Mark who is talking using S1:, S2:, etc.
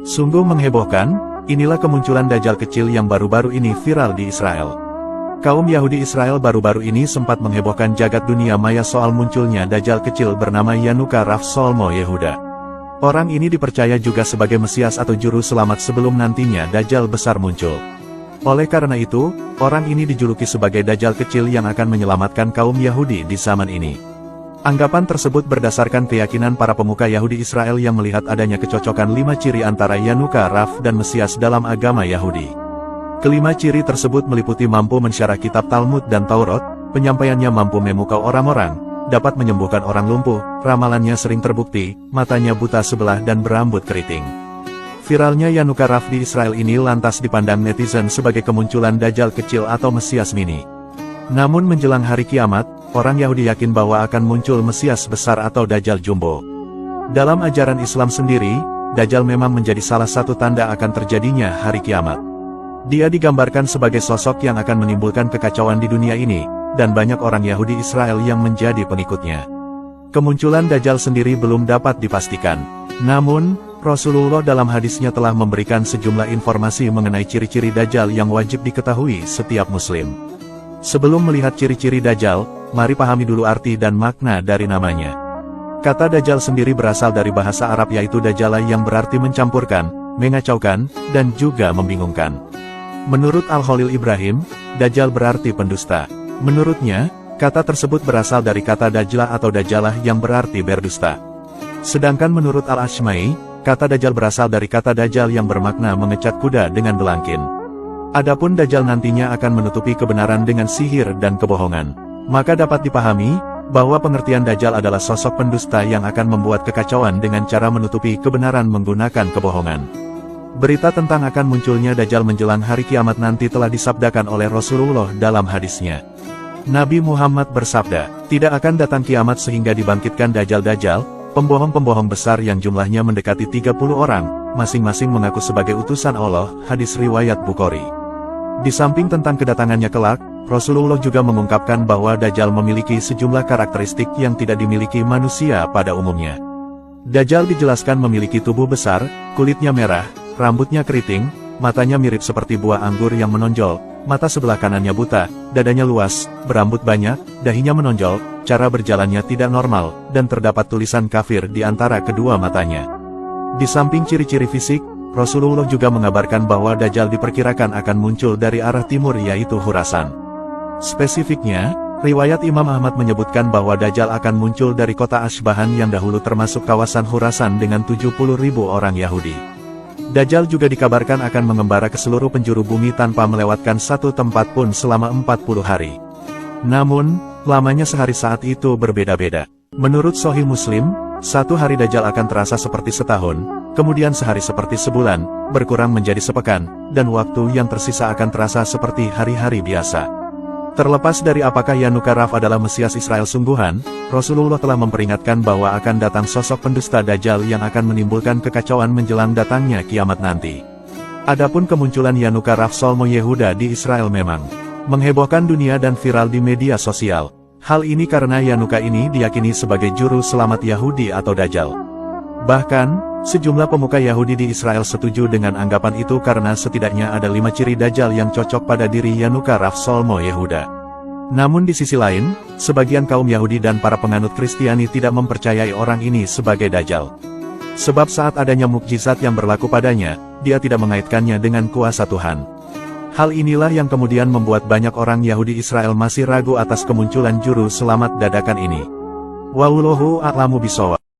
S1: Sungguh menghebohkan, inilah kemunculan Dajjal kecil yang baru-baru ini viral di Israel. Kaum Yahudi Israel baru-baru ini sempat menghebohkan jagat dunia maya soal munculnya Dajjal kecil bernama Yanuka Raf Solmo Yehuda. Orang ini dipercaya juga sebagai Mesias atau Juru Selamat sebelum nantinya Dajjal besar muncul. Oleh karena itu, orang ini dijuluki sebagai Dajjal kecil yang akan menyelamatkan kaum Yahudi di zaman ini. Anggapan tersebut berdasarkan keyakinan para pemuka Yahudi Israel yang melihat adanya kecocokan 5 ciri antara Yanuka Raf dan Mesias dalam agama Yahudi. Kelima ciri tersebut meliputi mampu mensyarah kitab Talmud dan Taurat, penyampaiannya mampu memukau orang-orang, dapat menyembuhkan orang lumpuh, ramalannya sering terbukti, matanya buta sebelah dan berambut keriting. Viralnya Yanuka Raf di Israel ini lantas dipandang netizen sebagai kemunculan Dajjal kecil atau Mesias mini. Namun menjelang hari kiamat, orang Yahudi yakin bahwa akan muncul Mesias besar atau Dajjal jumbo. Dalam ajaran Islam sendiri, Dajjal memang menjadi salah satu tanda akan terjadinya hari kiamat. Dia digambarkan sebagai sosok yang akan menimbulkan kekacauan di dunia ini, dan banyak orang Yahudi Israel yang menjadi pengikutnya. Kemunculan Dajjal sendiri belum dapat dipastikan. Namun, Rasulullah dalam hadisnya telah memberikan sejumlah informasi mengenai ciri-ciri Dajjal yang wajib diketahui setiap muslim. Sebelum melihat ciri-ciri Dajjal, mari pahami dulu arti dan makna dari namanya. Kata Dajjal sendiri berasal dari bahasa Arab yaitu Dajjala yang berarti mencampurkan, mengacaukan, dan juga membingungkan. Menurut Al-Khalil Ibrahim, Dajjal berarti pendusta. Menurutnya, kata tersebut berasal dari kata Dajjlah atau Dajjalah yang berarti berdusta. Sedangkan menurut Al-Ashma'i, kata Dajjal berasal dari kata Dajjal yang bermakna mengecat kuda dengan belangkin. Adapun Dajjal nantinya akan menutupi kebenaran dengan sihir dan kebohongan. Maka dapat dipahami, bahwa pengertian Dajjal adalah sosok pendusta yang akan membuat kekacauan dengan cara menutupi kebenaran menggunakan kebohongan. Berita tentang akan munculnya Dajjal menjelang hari kiamat nanti telah disabdakan oleh Rasulullah dalam hadisnya. Nabi Muhammad bersabda, tidak akan datang kiamat sehingga dibangkitkan Dajjal-Dajjal, pembohong-pembohong besar yang jumlahnya mendekati 30 orang, masing-masing mengaku sebagai utusan Allah, hadis riwayat Bukhari. Di samping tentang kedatangannya kelak, Rasulullah juga mengungkapkan bahwa Dajjal memiliki sejumlah karakteristik yang tidak dimiliki manusia pada umumnya. Dajjal dijelaskan memiliki tubuh besar, kulitnya merah, rambutnya keriting, matanya mirip seperti buah anggur yang menonjol, mata sebelah kanannya buta, dadanya luas, berambut banyak, dahinya menonjol, cara berjalannya tidak normal, dan terdapat tulisan kafir di antara kedua matanya. Di samping ciri-ciri fisik, Rasulullah juga mengabarkan bahwa Dajjal diperkirakan akan muncul dari arah timur yaitu Khurasan. Spesifiknya, riwayat Imam Ahmad menyebutkan bahwa Dajjal akan muncul dari kota Ashbahan yang dahulu termasuk kawasan Khurasan dengan 70.000 orang Yahudi. Dajjal juga dikabarkan akan mengembara ke seluruh penjuru bumi tanpa melewatkan satu tempat pun selama 40 hari. Namun, lamanya sehari saat itu berbeda-beda. Menurut Sahih Muslim, satu hari Dajjal akan terasa seperti setahun, kemudian sehari seperti sebulan, berkurang menjadi sepekan, dan waktu yang tersisa akan terasa seperti hari-hari biasa. Terlepas dari apakah Yanuka Raf adalah Mesias Israel sungguhan, Rasulullah telah memperingatkan bahwa akan datang sosok pendusta Dajjal yang akan menimbulkan kekacauan menjelang datangnya kiamat nanti. Adapun kemunculan Yanuka Raf Solmo Yehuda di Israel memang menghebohkan dunia dan viral di media sosial. Hal ini karena Yanuka ini diyakini sebagai juru selamat Yahudi atau Dajjal. Bahkan, sejumlah pemuka Yahudi di Israel setuju dengan anggapan itu karena setidaknya ada 5 ciri Dajjal yang cocok pada diri Yanuka Raf Solmo Yehuda. Namun di sisi lain, sebagian kaum Yahudi dan para penganut Kristiani tidak mempercayai orang ini sebagai Dajjal. Sebab saat adanya mukjizat yang berlaku padanya, dia tidak mengaitkannya dengan kuasa Tuhan. Hal inilah yang kemudian membuat banyak orang Yahudi Israel masih ragu atas kemunculan juru selamat dadakan ini. Wallahu a'lamu bishawab.